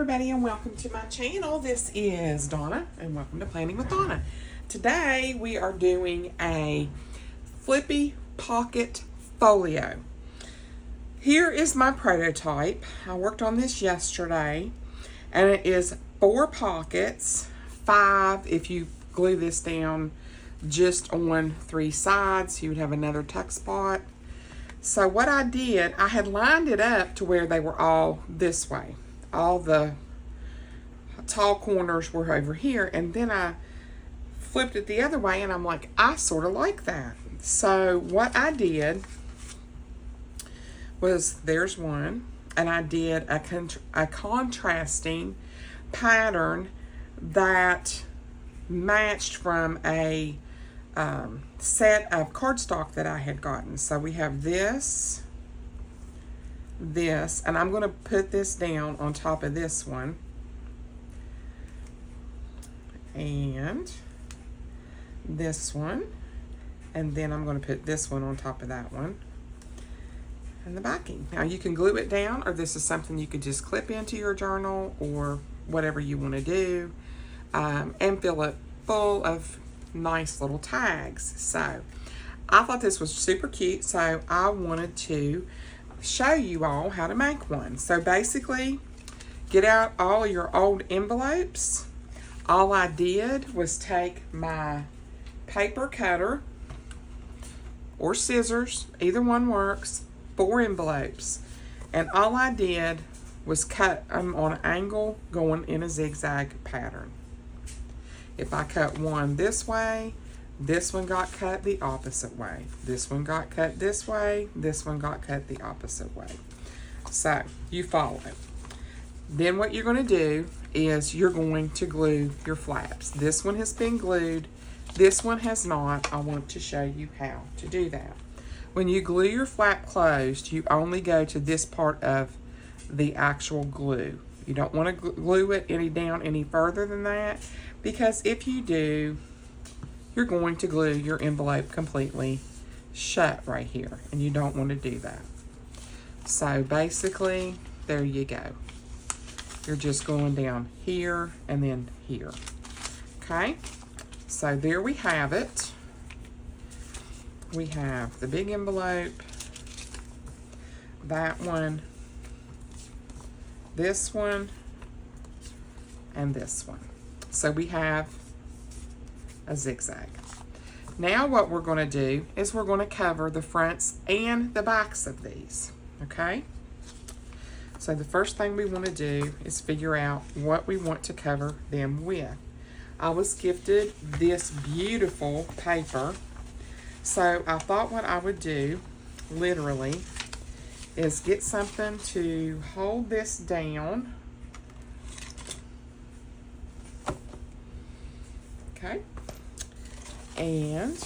everybody, and welcome to my channel. This is Donna, and welcome to Planning with Donna. Today we are doing a flippy pocket folio. Here is my prototype. I worked on this yesterday, and it is 4 pockets, 5 if you glue this down just on 3 sides. You would have another tuck spot. So what I did, I had lined it up to where they were all this way. All the tall corners were over here, and then I flipped it the other way, and I'm like, I sort of like that. So what I did was, there's one, and I did a contrasting pattern that matched from a set of cardstock that I had gotten. So we have this, and I'm going to put this down on top of this one, and this one, and then I'm going to put this one on top of that one, and the backing. Now you can glue it down, or this is something you could just clip into your journal or whatever you want to do, and fill it full of nice little tags. So I thought this was super cute, so I wanted to show you all how to make one. So basically, get out all your old envelopes. All I did was take my paper cutter or scissors, either one works, 4 envelopes, and all I did was cut them on an angle going in a zigzag pattern. If I cut one this way, this one got cut the opposite way. This one got cut this way. This one got cut the opposite way. So you follow it. Then what you're going to do is you're going to glue your flaps. This one has been glued. This one has not. I want to show you how to do that. When you glue your flap closed, you only go to this part of the actual glue. You don't want to glue it down any further than that, because if you do, you're going to glue your envelope completely shut right here, and you don't want to do that. So basically, there you go. You're just going down here and then here. Okay, so there we have it. We have the big envelope, that one, this one, and this one. So we have a zigzag. Now what we're going to do is we're going to cover the fronts and the backs of these, okay? So the first thing we want to do is figure out what we want to cover them with. I was gifted this beautiful paper, so I thought what I would do, literally, is get something to hold this down. Okay. And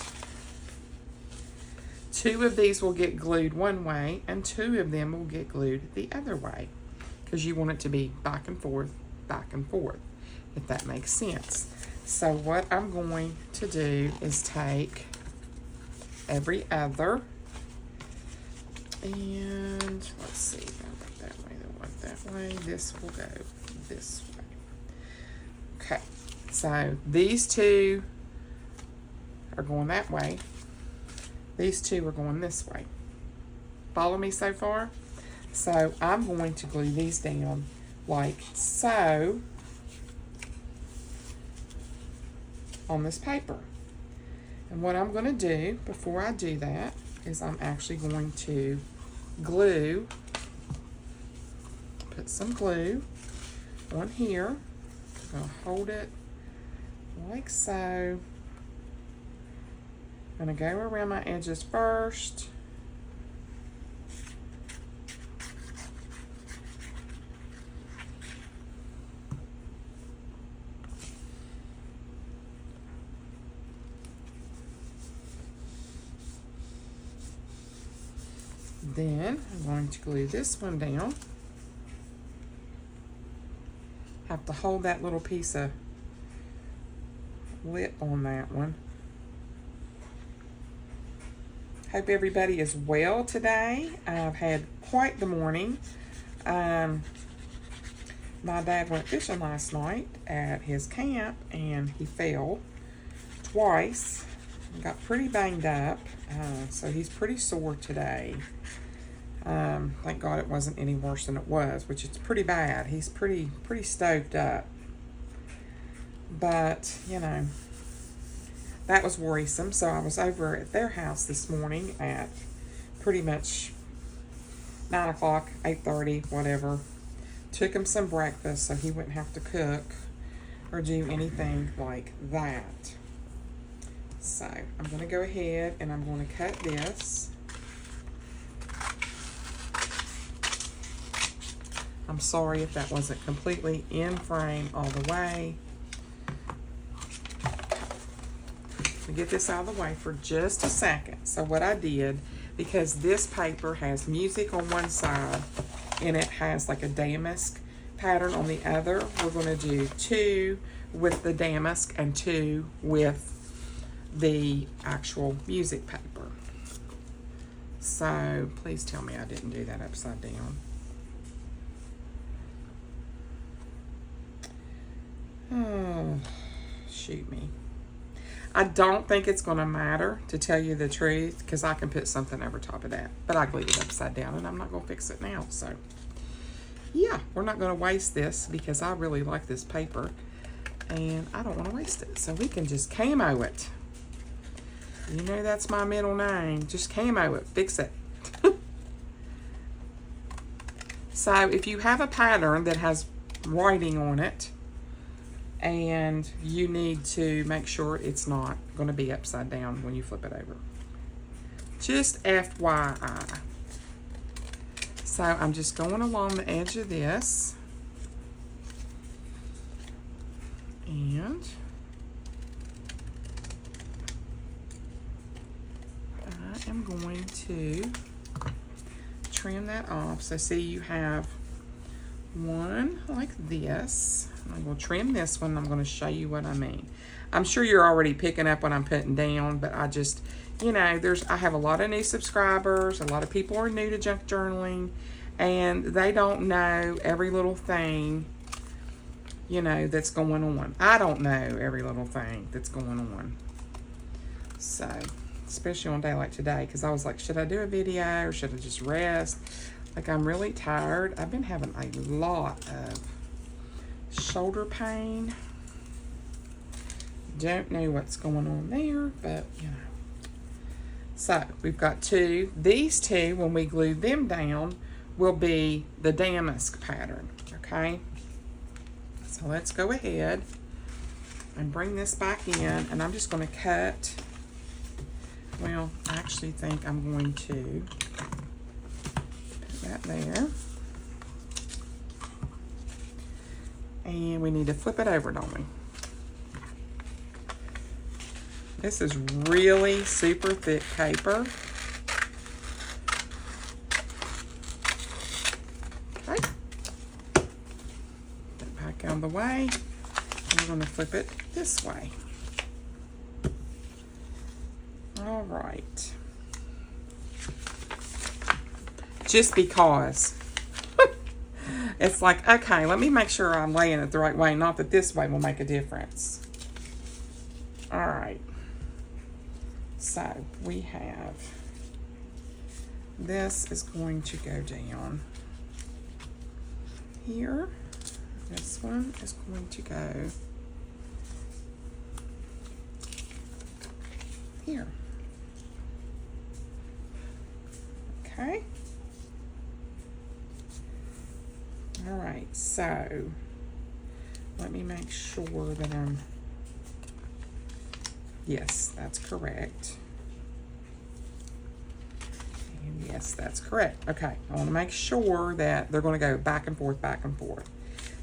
2 of these will get glued one way, and 2 of them will get glued the other way, because you want it to be back and forth, if that makes sense. So what I'm going to do is take every other, and let's see, that way, the one that way, this will go this way. Okay, so these 2 are going that way. These 2 are going this way. Follow me so far? So I'm going to glue these down like so on this paper. And what I'm going to do before I do that is I'm actually going to glue, put some glue on here. I'm going to hold it like so. I'm going to go around my edges first. Then I'm going to glue this one down. Have to hold that little piece of lip on that one. Hope everybody is well today. I've had quite the morning. My dad went fishing last night at his camp, and he fell twice and got pretty banged up. So he's pretty sore today. Thank God it wasn't any worse than it was, which is pretty bad. He's pretty stoved up. But, you know, that was worrisome. So I was over at their house this morning at pretty much 9 o'clock, 8:30, whatever. Took him some breakfast so he wouldn't have to cook or do anything like that. So I'm going to go ahead and I'm going to cut this. I'm sorry if that wasn't completely in frame all the way. Let me get this out of the way for just a second. So what I did, because this paper has music on one side and it has like a damask pattern on the other, we're going to do 2 with the damask and 2 with the actual music paper. So please tell me I didn't do that upside down. Oh, shoot me. I don't think it's going to matter, to tell you the truth, because I can put something over top of that. But I glued it upside down, and I'm not going to fix it now. So, yeah, we're not going to waste this, because I really like this paper, and I don't want to waste it. So we can just camo it. You know that's my middle name. Just camo it. Fix it. So if you have a pattern that has writing on it, and you need to make sure it's not going to be upside down when you flip it over. Just FYI. So I'm just going along the edge of this. And I am going to trim that off. So see, you have one like this. I'm going to trim this one. I'm going to show you what I mean. I'm sure you're already picking up what I'm putting down, but I just, you know, I have a lot of new subscribers. A lot of people are new to junk journaling, and they don't know every little thing, you know, that's going on. I don't know every little thing that's going on. So, especially on a day like today, because I was like, should I do a video or should I just rest? Like, I'm really tired. I've been having a lot of shoulder pain. Don't know what's going on there, but you know. So we've got 2. These 2, when we glue them down, will be the damask pattern. Okay. So let's go ahead and bring this back in, and I'm just going to cut. Well, I actually think I'm going to put that there. And we need to flip it over, don't we? This is really super thick paper. Okay. Put it back out of the way. And we're going to flip it this way. All right. Just because. It's like, okay, let me make sure I'm laying it the right way. Not that this way will make a difference. All right. So we have, this is going to go down here. This one is going to go here. Okay. All right, so let me make sure that I'm, yes, that's correct. And yes, that's correct. Okay, I want to make sure that they're going to go back and forth, back and forth.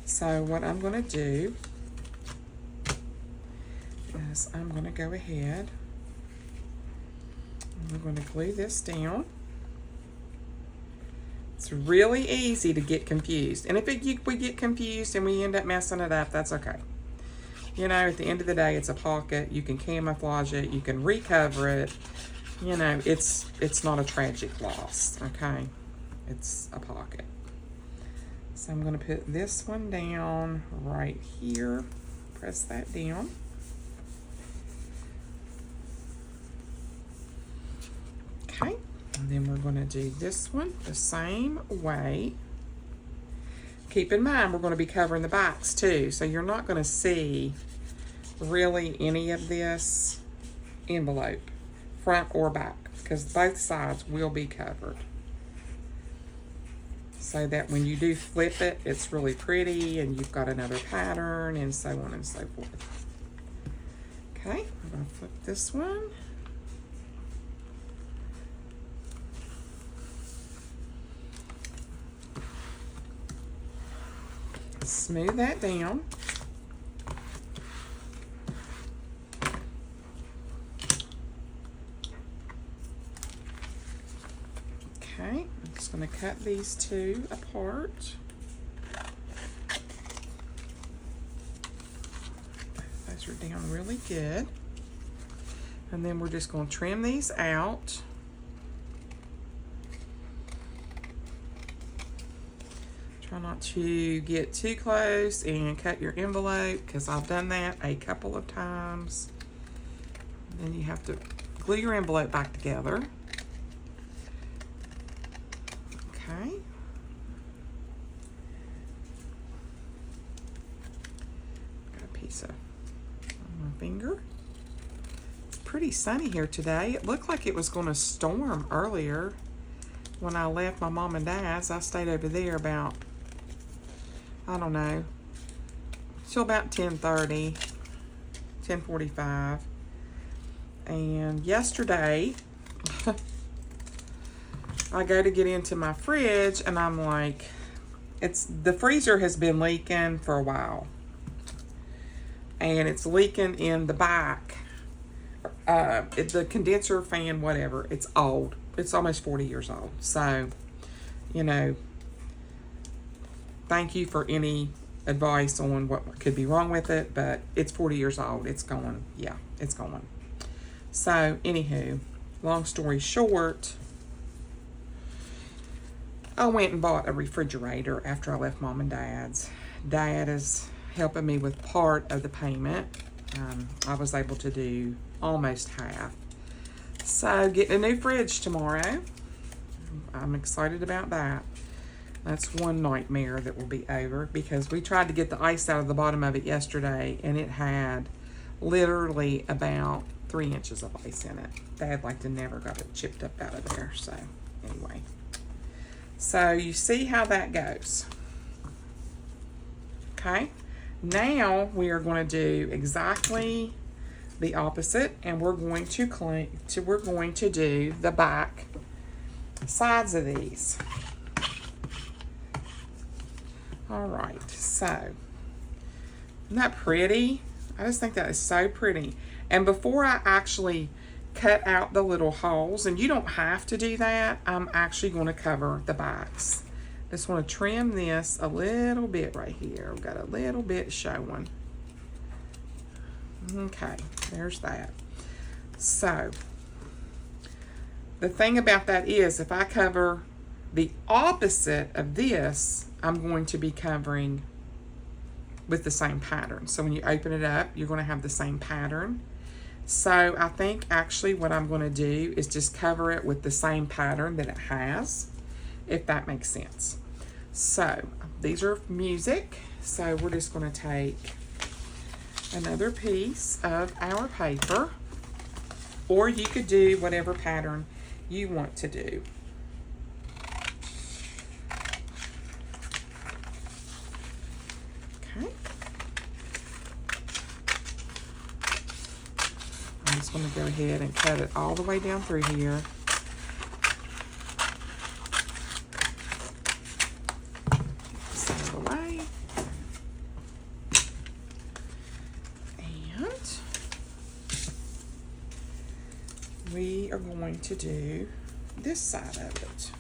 So what I'm going to do is I'm going to go ahead and we're going to glue this down. It's really easy to get confused. And if we get confused and we end up messing it up, that's okay. You know, at the end of the day, it's a pocket. You can camouflage it. You can recover it. You know, it's not a tragic loss, okay? It's a pocket. So I'm going to put this one down right here. Press that down. Okay, and then we're going to do this one the same way. Keep in mind, we're going to be covering the backs too, so you're not going to see really any of this envelope, front or back, because both sides will be covered. So that when you do flip it, it's really pretty and you've got another pattern and so on and so forth. Okay, I'm going to flip this one. Smooth that down. Okay, I'm just going to cut these two apart. Those are down really good. And then we're just going to trim these out. Try not to get too close and cut your envelope, because I've done that a couple of times. Then you have to glue your envelope back together. Okay. Got a piece of on my finger. It's pretty sunny here today. It looked like it was going to storm earlier when I left my mom and dad's. I stayed over there about, I don't know, till about 10:30, 10:45. And yesterday, I go to get into my fridge and I'm like, the freezer has been leaking for a while. And it's leaking in the back. The condenser fan, whatever, it's old. It's almost 40 years old. So, you know, thank you for any advice on what could be wrong with it, but it's 40 years old. It's going, yeah, it's going. So, anywho, long story short, I went and bought a refrigerator after I left Mom and Dad's. Dad is helping me with part of the payment. I was able to do almost half. So, getting a new fridge tomorrow. I'm excited about that. That's one nightmare that will be over, because we tried to get the ice out of the bottom of it yesterday and it had literally about 3 inches of ice in it. Dad like to never got it chipped up out of there. So anyway, so you see how that goes. Okay, now we are going to do exactly the opposite, and we're going to do the back sides of these. All right, so isn't that pretty? I just think that is so pretty. And before I actually cut out the little holes, and you don't have to do that, I'm actually going to cover the backs. Just want to trim this a little bit right here. We've got a little bit showing. Okay, there's that. So the thing about that is, if I cover the opposite of this, I'm going to be covering with the same pattern. So when you open it up, you're going to have the same pattern. So I think actually what I'm going to do is just cover it with the same pattern that it has, if that makes sense. So these are music. So we're just going to take another piece of our paper, or you could do whatever pattern you want to do. Okay. I'm just going to go ahead and cut it all the way down through here. This out of the way. And we are going to do this side of it.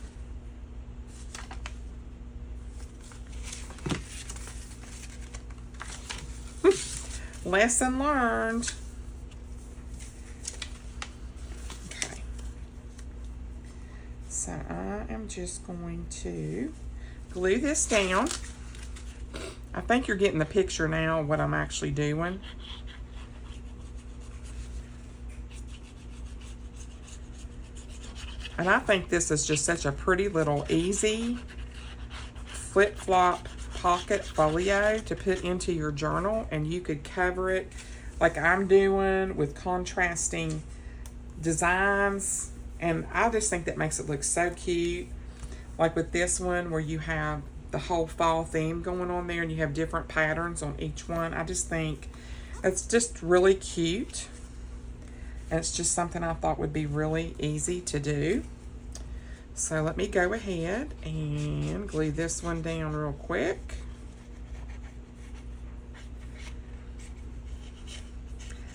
Lesson learned. Okay. So I am just going to glue this down. I think you're getting the picture now of what I'm actually doing. And I think this is just such a pretty little easy flip-flop pocket folio to put into your journal, and you could cover it like I'm doing with contrasting designs, and I just think that makes it look so cute. Like with this one where you have the whole fall theme going on there and you have different patterns on each one. I just think it's just really cute. And it's just something I thought would be really easy to do. So let me go ahead and glue this one down real quick.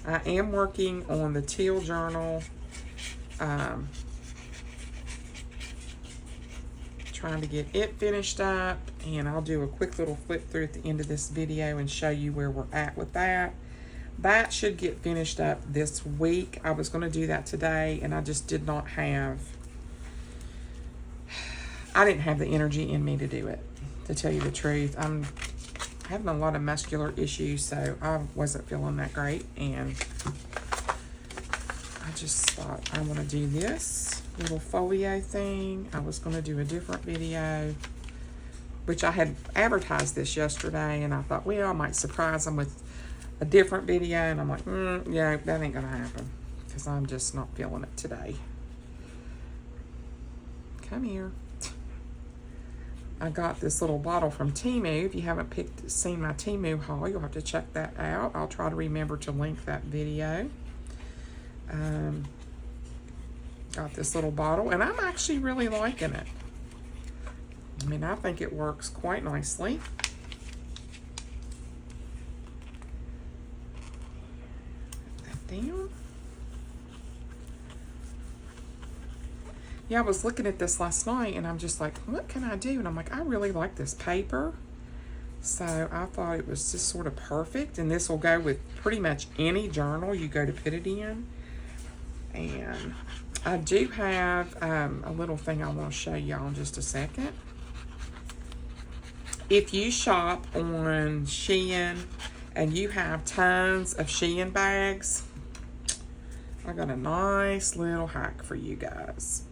I am working on the teal journal, trying to get it finished up, and I'll do a quick little flip through at the end of this video and show you where we're at with that. That should get finished up this week. I was going to do that today, and I just did not have, I didn't have the energy in me to do it, to tell you the truth. I'm having a lot of muscular issues, so I wasn't feeling that great, and I just thought I want to do this little folio thing. I was going to do a different video, which I had advertised this yesterday, and I thought, well, I might surprise them with a different video, and I'm like, yeah, that ain't gonna happen because I'm just not feeling it today. Come here. I got this little bottle from Temu. If you haven't seen my Temu haul, you'll have to check that out. I'll try to remember to link that video. Got this little bottle, and I'm actually really liking it. I mean, I think it works quite nicely. Down. Yeah, I was looking at this last night and I'm just like, what can I do? And I'm like, I really like this paper. So I thought it was just sort of perfect. And this will go with pretty much any journal you go to put it in. And I do have a little thing I want to show y'all in just a second. If you shop on Shein and you have tons of Shein bags, I got a nice little hack for you guys.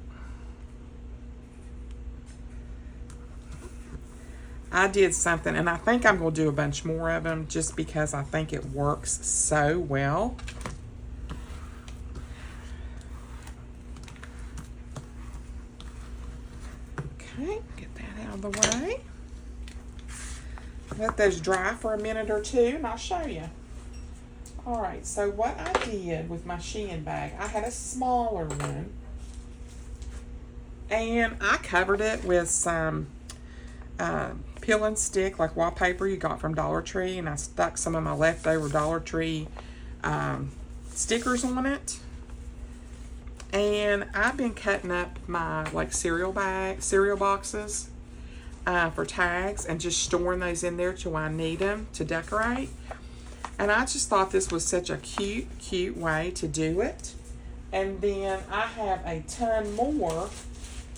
I did something, and I think I'm going to do a bunch more of them just because I think it works so well. Okay, get that out of the way. Let those dry for a minute or two, and I'll show you. All right, so what I did with my Shein bag, I had a smaller one, and I covered it with some peel and stick, like wallpaper you got from Dollar Tree, and I stuck some of my leftover Dollar Tree stickers on it. And I've been cutting up my like cereal boxes for tags and just storing those in there till I need them to decorate. And I just thought this was such a cute way to do it. And then I have a ton more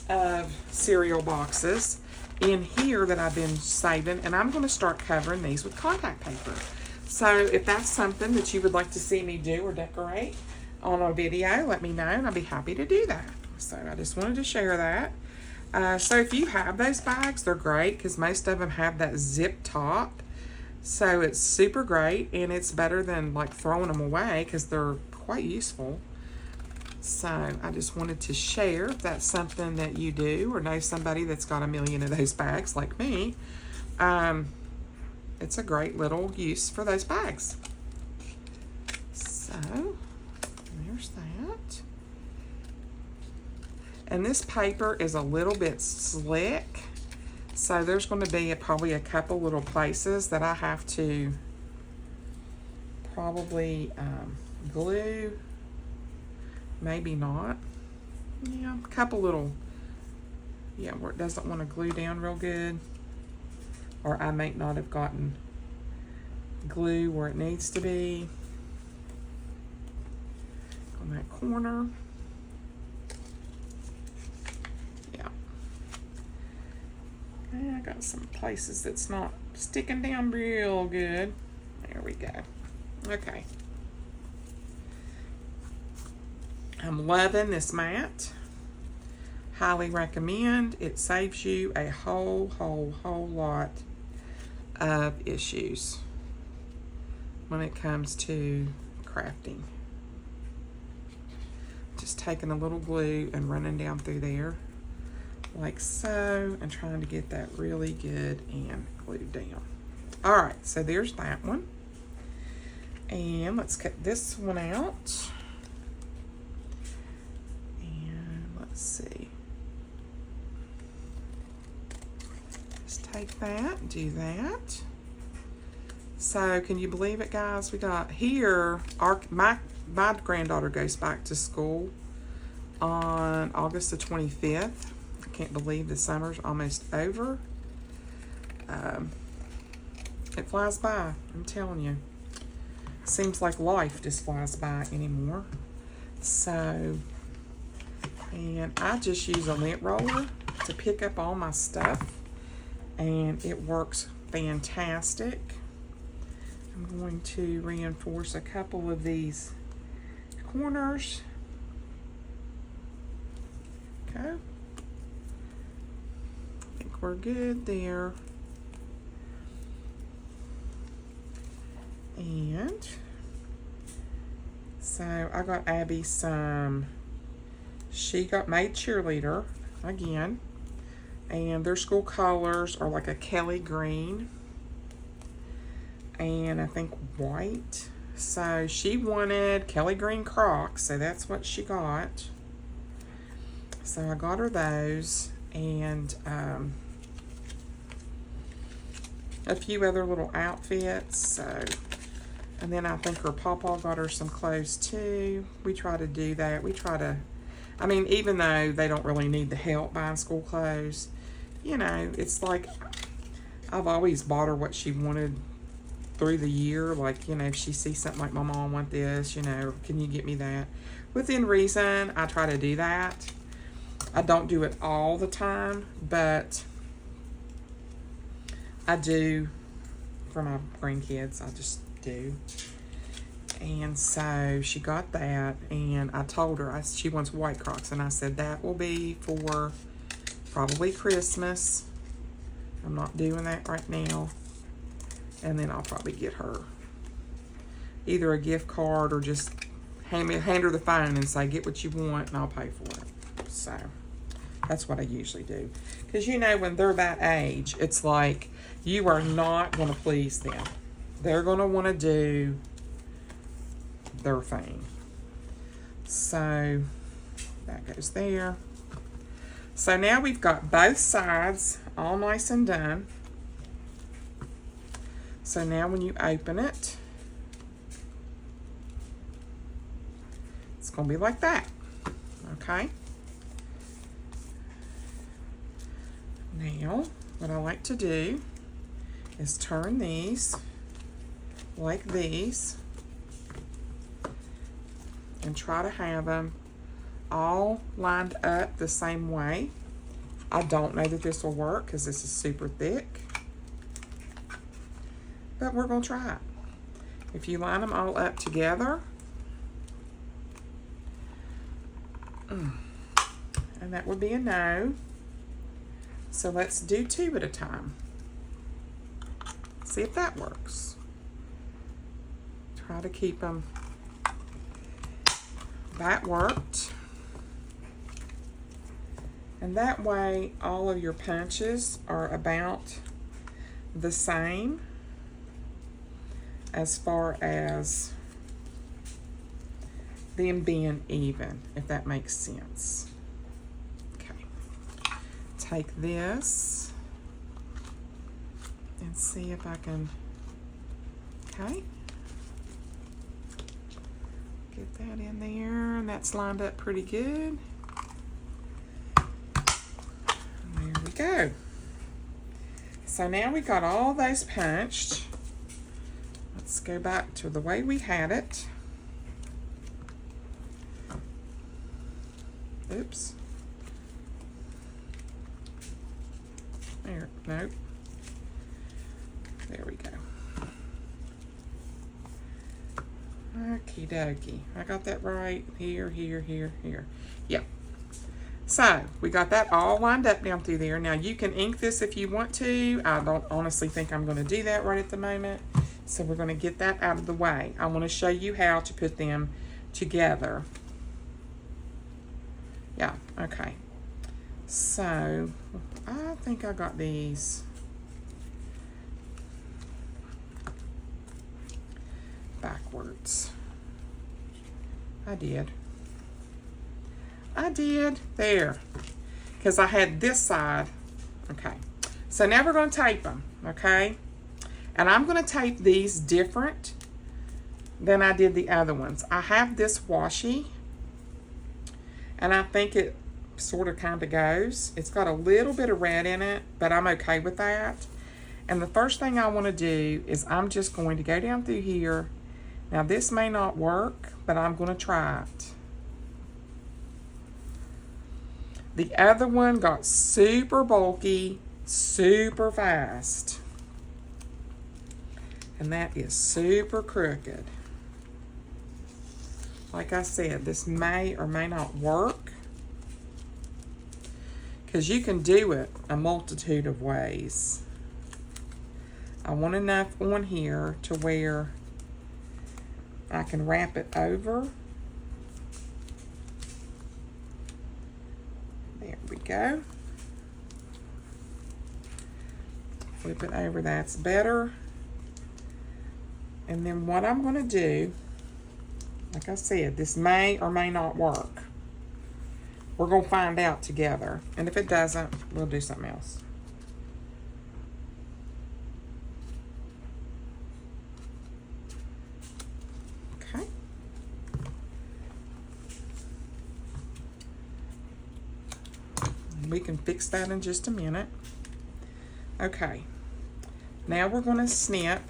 of cereal boxes in here that I've been saving, and I'm going to start covering these with contact paper. So if that's something that you would like to see me do or decorate on a video, let me know, and I'll be happy to do that. So I just wanted to share that. So if you have those bags, they're great because most of them have that zip top. So it's super great, and it's better than like throwing them away because they're quite useful. So I just wanted to share if that's something that you do or know somebody that's got a million of those bags like me. It's a great little use for those bags. So there's that. And this paper is a little bit slick. So there's going to be probably a couple little places that I have to probably glue. Maybe not. Yeah, a couple little, yeah, where it doesn't want to glue down real good. Or I may not have gotten glue where it needs to be. On that corner. Yeah. got some places that's not sticking down real good. There we go. Okay. I'm loving this mat. Highly recommend. It saves you a whole lot of issues when it comes to crafting. Just taking a little glue and running down through there like so, and trying to get that really good and glued down. All right, so there's that one. And let's cut this one out. And let's see. Just take that and do that. So can you believe it, guys? We got here, my granddaughter goes back to school on August the 25th. I can't believe the summer's almost over. It flies by, I'm telling you. Seems like life just flies by anymore. So, and I just use a lint roller to pick up all my stuff, and it works fantastic. I'm going to reinforce a couple of these corners. Okay. I think we're good there. And so I got Abby some, she got made cheerleader again, and their school colors are like a Kelly green and I think white. So she wanted Kelly green Crocs, so that's what she got. So I got her those, and a few other little outfits. So, and then I think her pawpaw got her some clothes too. We try to do that. We try to, I mean, even though they don't really need the help buying school clothes, you know, it's like I've always bought her what she wanted through the year. Like, you know, if she sees something like, my mom want this, you know, can you get me that? Within reason, I try to do that. I don't do it all the time, but I do for my grandkids. I just do. And so she got that, and I told her, she wants white Crocs, and I said that will be for probably Christmas. I'm not doing that right now. And then I'll probably get her either a gift card or just hand her the phone and say, get what you want and I'll pay for it. So that's what I usually do. Because, you know, when they're that age, it's like you are not going to please them. They're going to want to do their thing. So that goes there. So now we've got both sides all nice and done. So now when you open it, it's going to be like that. Okay. Now, what I like to do is turn these like these and try to have them all lined up the same way. I don't know that this will work because this is super thick, but we're going to try it. If you line them all up together, and that would be a no. So let's do 2 at a time. See if that works. Try to keep them. That worked. And that way all of your punches are about the same as far as them being even, if that makes sense. Okay. Take this and see if I can, okay. Get that in there, and that's lined up pretty good. And there we go. So now we got all those punched. Let's go back to the way we had it. Oops. There, nope. There we go. Okie dokie. I got that right. Here, here, here, here. Yep. So, we got that all lined up down through there. Now, you can ink this if you want to. I don't honestly think I'm going to do that right at the moment. So, we're going to get that out of the way. I want to show you how to put them together. Yeah, okay. So, I think I got these backwards. I did. There. Because I had this side. Okay. So now we're going to tape them. Okay. And I'm going to tape these different than I did the other ones. I have this washi. And I think it sort of kind of goes. It's got a little bit of red in it, but I'm okay with that. And the first thing I want to do is I'm just going to go down through here. Now this may not work, but I'm going to try it. The other one got super bulky, super fast. And that is super crooked. Like I said, this may or may not work. Because you can do it a multitude of ways. I want enough on here to where I can wrap it over. There we go. Flip it over, that's better. And then what I'm going to do, like I said, this may or may not work. We're going to find out together. And if it doesn't, we'll do something else. Okay. We can fix that in just a minute. Okay. Now we're going to snip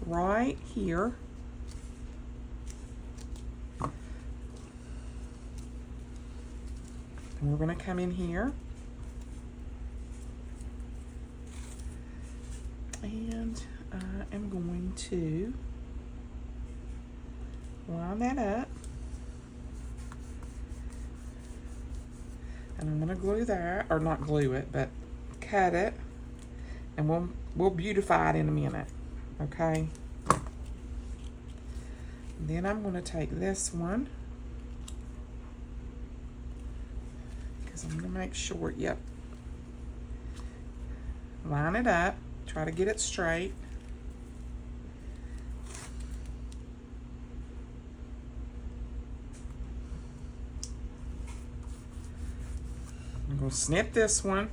right here. And we're going to come in here. And I am going to line that up. And I'm going to glue that, or not glue it, but cut it. And we'll beautify it in a minute. Okay? Then I'm going to take this one. Because I'm going to make sure, yep. Line it up. Try to get it straight. I'm going to snip this one.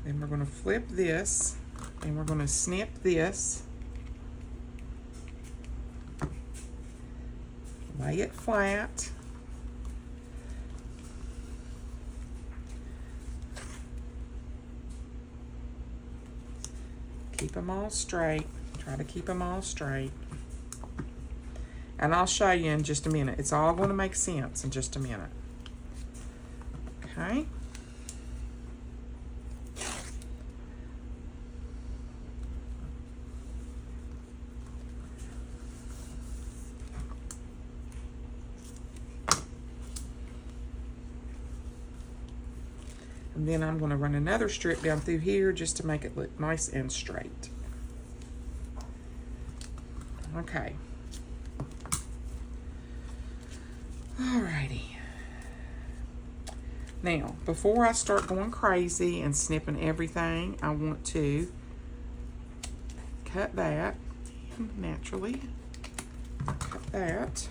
Then we're going to flip this. And we're going to snip this. Lay it flat. Keep them all straight. Try to keep them all straight. And I'll show you in just a minute. It's all going to make sense in just a minute. Okay. And then I'm going to run another strip down through here just to make it look nice and straight. Okay. Alrighty. Now, before I start going crazy and snipping everything, I want to cut that naturally. Cut that.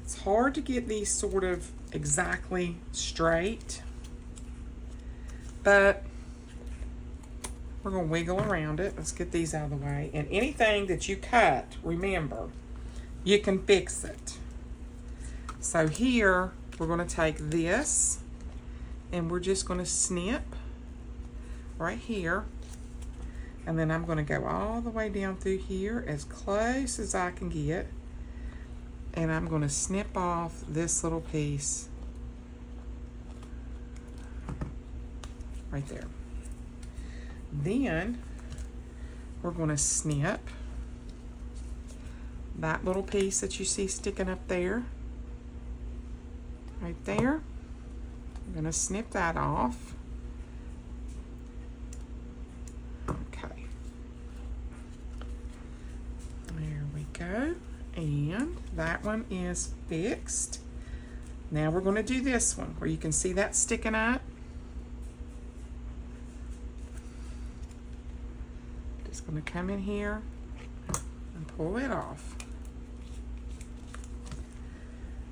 It's hard to get these sort of exactly straight, but we're going to wiggle around it. Let's get these out of the way. And anything that you cut, remember, you can fix it. So here, we're going to take this, and we're just going to snip right here. And then I'm going to go all the way down through here as close as I can get. and I'm going to snip off this little piece right there. Then we're going to snip that little piece that you see sticking up there, right there. I'm going to snip that off. Okay. There we go. And that one is fixed. Now we're going to do this one where you can see that sticking up. Just going to come in here and pull it off.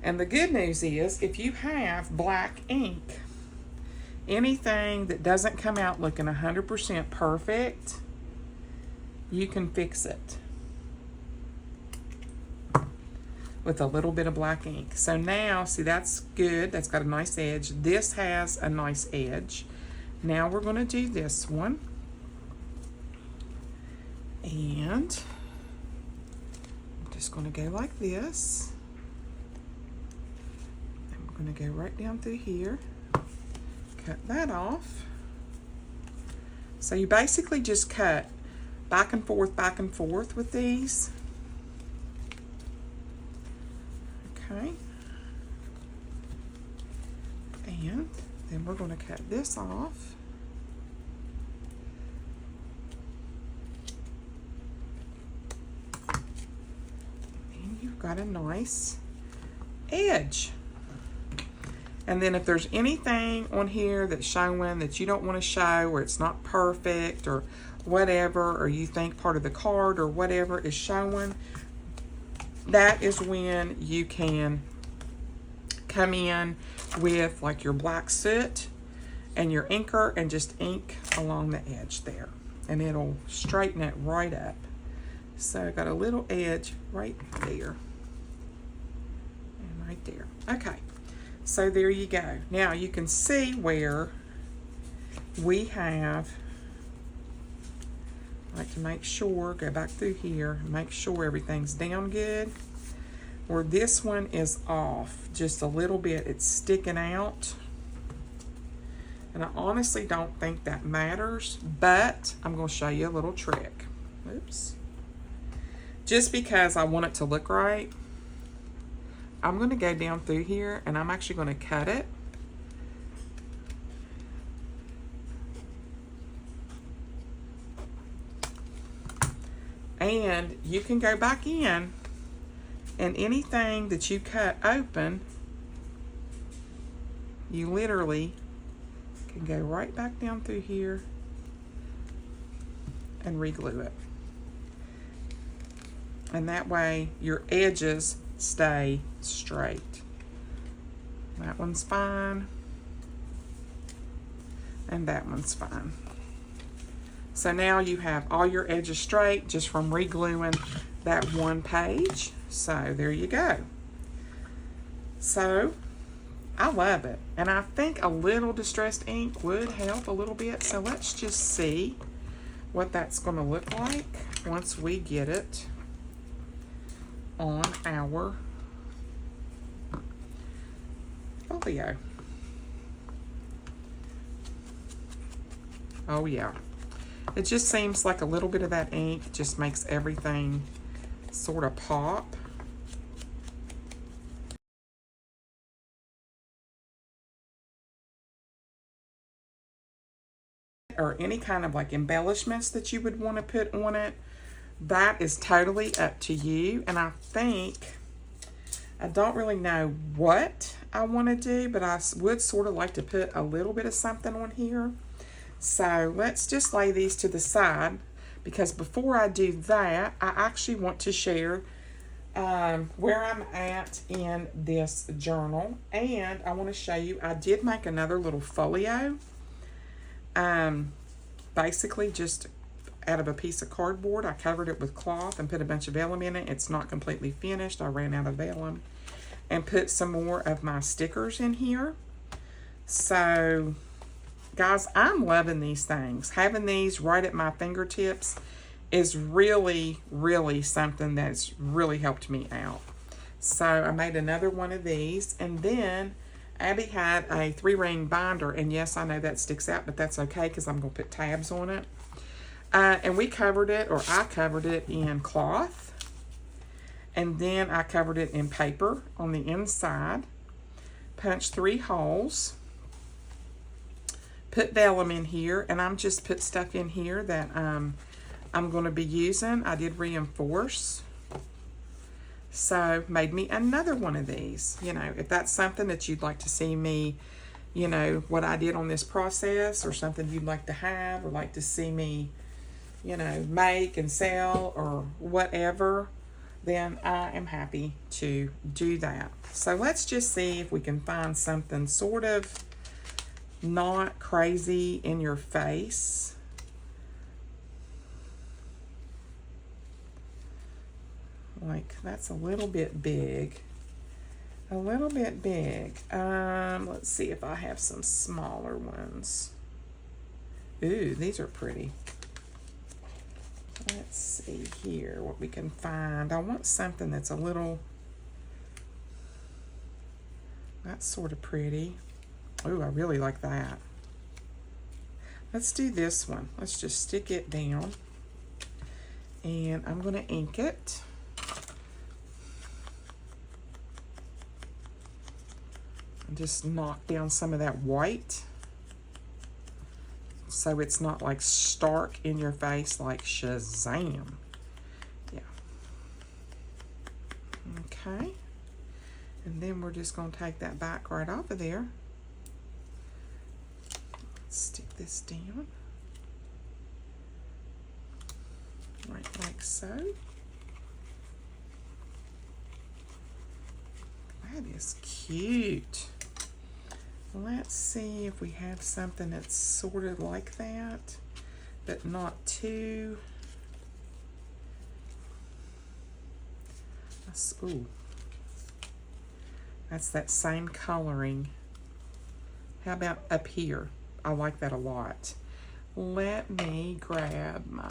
And the good news is, if you have black ink, anything that doesn't come out looking 100% perfect, you can fix it with a little bit of black ink. So now, see, that's good. That's got a nice edge. This has a nice edge. Now we're going to do this one. And I'm just going to go like this. I'm going to go right down through here. Cut that off. So you basically just cut back and forth with these. Okay. And then we're going to cut this off. And you've got a nice edge. And then if there's anything on here that's showing that you don't want to show, or it's not perfect or whatever, or you think part of the card or whatever is showing, that is when you can come in with like your black soot and your inker and just ink along the edge there, and it'll straighten it right up. So I got a little edge right there and right there. Okay, so there you go. Now you can see where we have, I like to make sure, go back through here, make sure everything's down good. Where this one is off just a little bit, it's sticking out. And I honestly don't think that matters, but I'm going to show you a little trick. Oops. Just because I want it to look right, I'm going to go down through here and I'm actually going to cut it. And you can go back in, and anything that you cut open, you literally can go right back down through here and re-glue it. And that way your edges stay straight. That one's fine. And that one's fine. So now you have all your edges straight just from re-gluing that one page. So there you go. So I love it. And I think a little distressed ink would help a little bit. So let's just see what that's going to look like once we get it on our folio. Oh yeah. It just seems like a little bit of that ink just makes everything sort of pop. Or any kind of like embellishments that you would want to put on it, that is totally up to you. And I think, I don't really know what I want to do, but I would sort of like to put a little bit of something on here. So let's just lay these to the side, because before I do that, I actually want to share where I'm at in this journal. And I want to show you, I did make another little folio. Basically just out of a piece of cardboard. I covered it with cloth and put a bunch of vellum in it. It's not completely finished. I ran out of vellum, and put some more of my stickers in here. So guys, I'm loving these things. Having these right at my fingertips is really, really something that's really helped me out. So I made another one of these, and then Abby had a 3-ring binder, and yes, I know that sticks out, but that's okay because I'm going to put tabs on it. And we covered it, or I covered it in cloth, and then I covered it in paper on the inside, punched 3 holes, put vellum in here, and I'm just put stuff in here that I'm going to be using. I did reinforce. So made me another one of these. You know, if that's something that you'd like to see me, you know, what I did on this process, or something you'd like to have, or like to see me, you know, make and sell or whatever, then I am happy to do that. So let's just see if we can find something sort of not crazy in your face. Like, that's a little bit big. A little bit big. Let's see if I have some smaller ones. Ooh, these are pretty. Let's see here what we can find. I want something that's a little, that's sort of pretty. Ooh, I really like that. Let's do this one. Let's just stick it down. And I'm going to ink it. Just knock down some of that white so it's not like stark in your face like Shazam. Yeah. Okay. And then we're just going to take that back right off of there. Stick this down. Right like so. That is cute. Let's see if we have something that's sort of like that, but not too. Ooh. That's that same coloring. How about up here? I like that a lot. Let me grab my,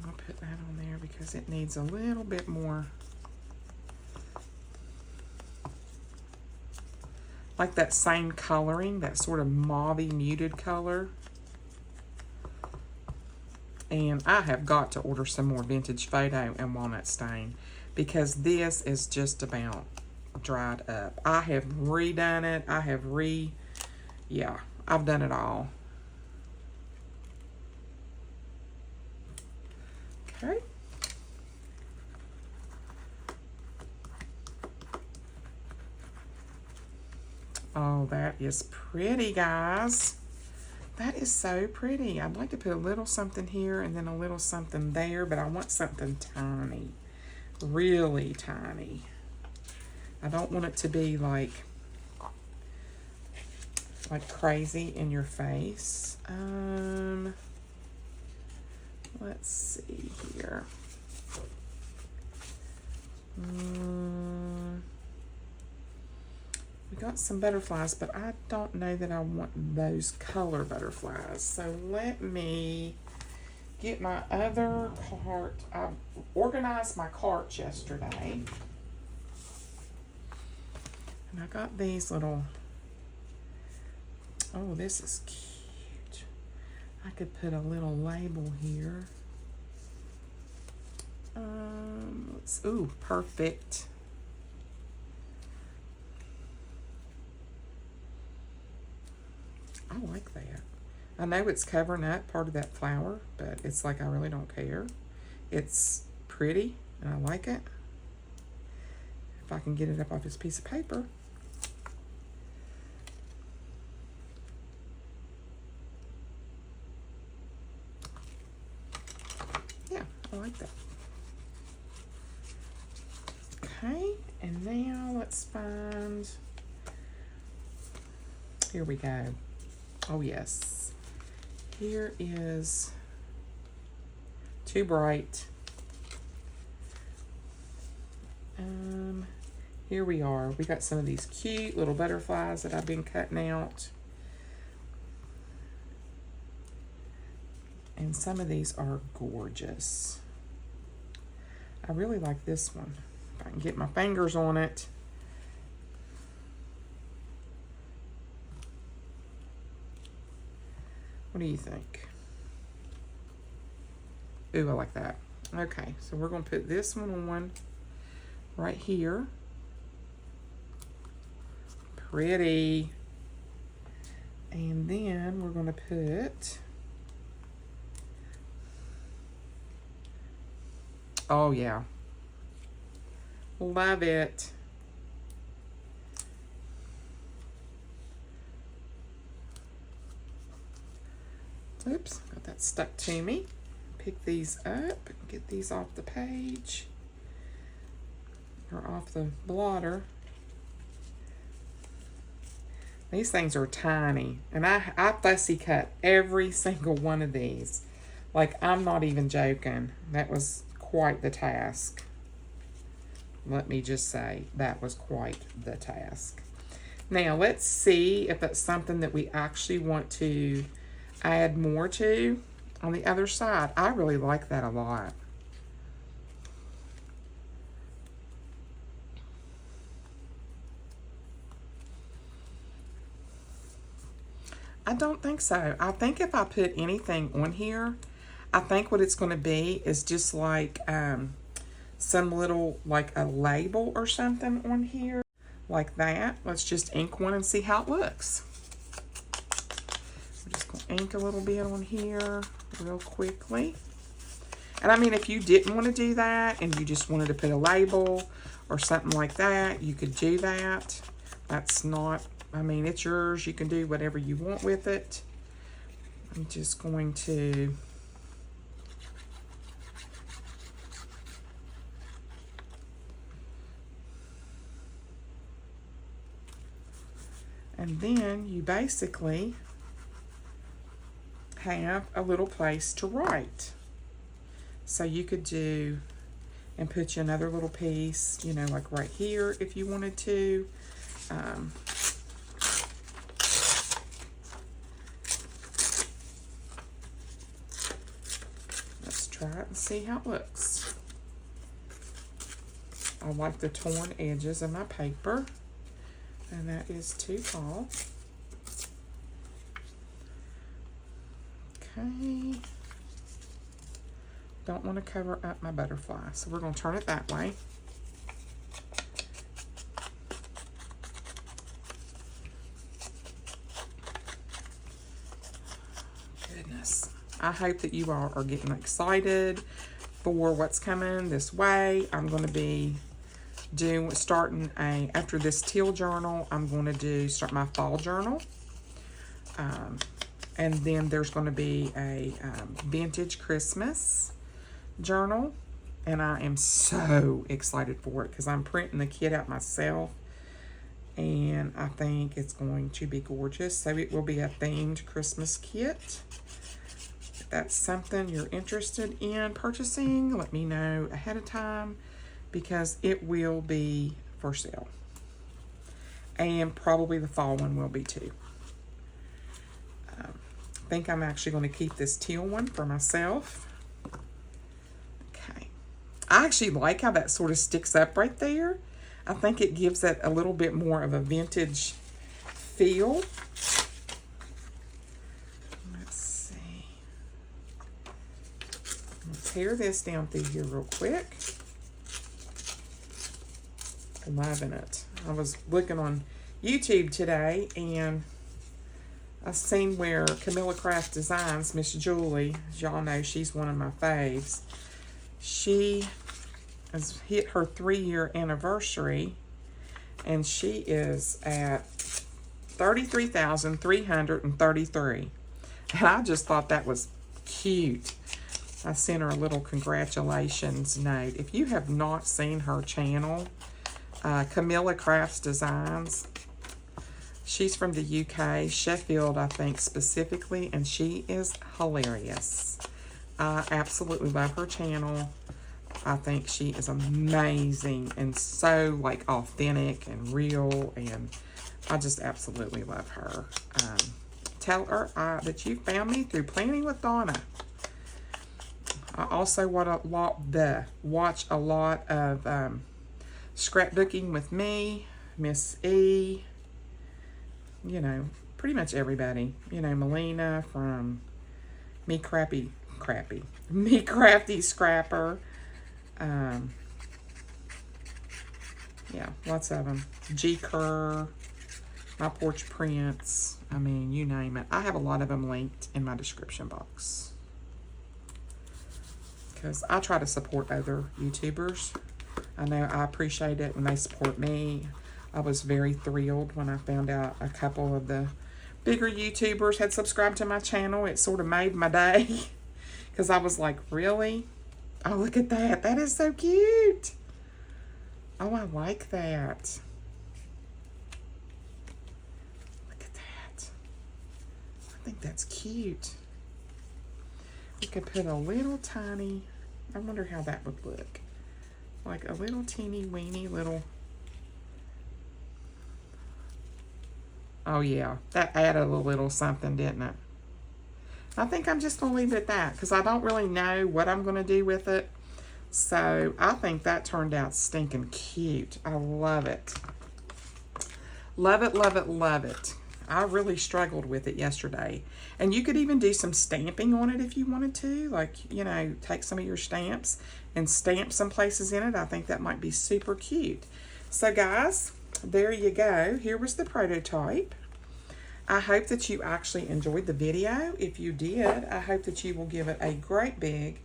I'll put that on there because it needs a little bit more. Like that same coloring, that sort of mauvey muted color. And I have got to order some more vintage photo and walnut stain because this is just about dried up. I have redone it. I have yeah, I've done it all. Okay. Oh, that is pretty, guys. That is so pretty. I'd like to put a little something here and then a little something there, but I want something tiny, really tiny. I don't want it to be like crazy in your face. Let's see here. We got some butterflies, but I don't know that I want those color butterflies. So let me get my other cart. I organized my carts yesterday. And I got these little, oh, this is cute. I could put a little label here. Ooh, perfect. I like that. I know it's covering up part of that flower, but it's like I really don't care. It's pretty, and I like it. If I can get it up off this piece of paper. Yeah, I like that. Okay, and now let's find, here we go. Oh yes, here is Too Bright. Here we are. We got some of these cute little butterflies that I've been cutting out. And some of these are gorgeous. I really like this one. If I can get my fingers on it. What do you think? Ooh, I like that. Okay, so we're going to put this one on right here. Pretty. And then we're going to put, oh yeah, love it. Oops, got that stuck to me. Pick these up, get these off the page, or off the blotter. These things are tiny, and I fussy cut every single one of these. Like, I'm not even joking. That was quite the task. Let me just say, that was quite the task. Now, let's see if that's something that we actually want to add more to on the other side. I really like that a lot. I don't think so. I think if I put anything on here, I think what it's going to be is just like some little, like a label or something on here, like that. Let's just ink one and see how it looks. We're just going to ink a little bit on here real quickly. And I mean, if you didn't want to do that and you just wanted to put a label or something like that, you could do that. That's not, I mean, it's yours. You can do whatever you want with it. I'm just going to and then you basically have a little place to write. So you could do and put you another little piece, you know, like right here if you wanted to. Let's try it and see how it looks. I like the torn edges of my paper, and that is too tall. Okay. Don't want to cover up my butterfly, so we're going to turn it that way. Goodness. I hope that you all are getting excited for what's coming this way. I'm going to be after this teal journal, I'm going to start my fall journal. And then there's going to be a vintage Christmas journal, and I am so excited for it because I'm printing the kit out myself, and I think it's going to be gorgeous. So it will be a themed Christmas kit. If that's something you're interested in purchasing, let me know ahead of time because it will be for sale, and probably the fall one will be too. I think I'm actually going to keep this teal one for myself. Okay. I actually like how that sort of sticks up right there. I think it gives it a little bit more of a vintage feel. Let's see. I'll tear this down through here real quick. Loving it. I was looking on YouTube today, and I seen where Camilla Craft Designs, Miss Julie, as y'all know, she's one of my faves. She has hit her 3-year anniversary, and she is at 33,333. And I just thought that was cute. I sent her a little congratulations note. If you have not seen her channel, Camilla Crafts Designs, she's from the UK, Sheffield, I think, specifically, and she is hilarious. I absolutely love her channel. I think she is amazing and so, like, authentic and real, and I just absolutely love her. Tell her that you found me through Planning with Donna. I also watch a lot of Scrapbooking with Me, Miss E, you know, pretty much everybody. You know, Melina from Me Crafty Scrapper. Yeah, lots of them. G Kerr, My Porch Prints. I mean, you name it. I have a lot of them linked in my description box, because I try to support other YouTubers. I know I appreciate it when they support me. I was very thrilled when I found out a couple of the bigger YouTubers had subscribed to my channel. It sort of made my day, because I was like, really? Oh, look at that. That is so cute. Oh, I like that. Look at that. I think that's cute. We could put a little tiny, I wonder how that would look. Like a little teeny weeny little. Oh yeah, that added a little something, didn't it? I think I'm just going to leave it at that, because I don't really know what I'm going to do with it. So I think that turned out stinking cute. I love it. Love it, love it, love it. I really struggled with it yesterday. And you could even do some stamping on it if you wanted to. Like, you know, take some of your stamps and stamp some places in it. I think that might be super cute. So guys, there you go. Here was the prototype. I hope that you actually enjoyed the video. If you did, I hope that you will give it a great big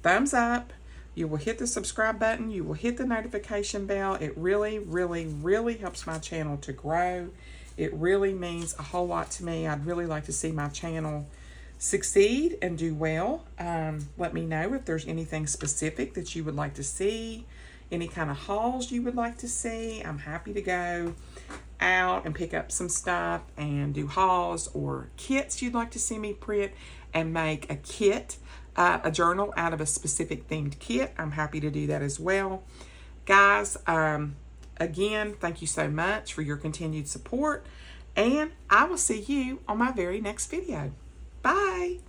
thumbs up. You will hit the subscribe button. You will hit the notification bell. It really, really, really helps my channel to grow. It really means a whole lot to me. I'd really like to see my channel succeed and do well. Let me know if there's anything specific that you would like to see, any kind of hauls you would like to see. I'm happy to go out and pick up some stuff and do hauls, or kits you'd like to see me print and make a kit, a journal out of a specific themed kit. I'm happy to do that as well. Guys, again, thank you so much for your continued support, and I will see you on my very next video. Bye.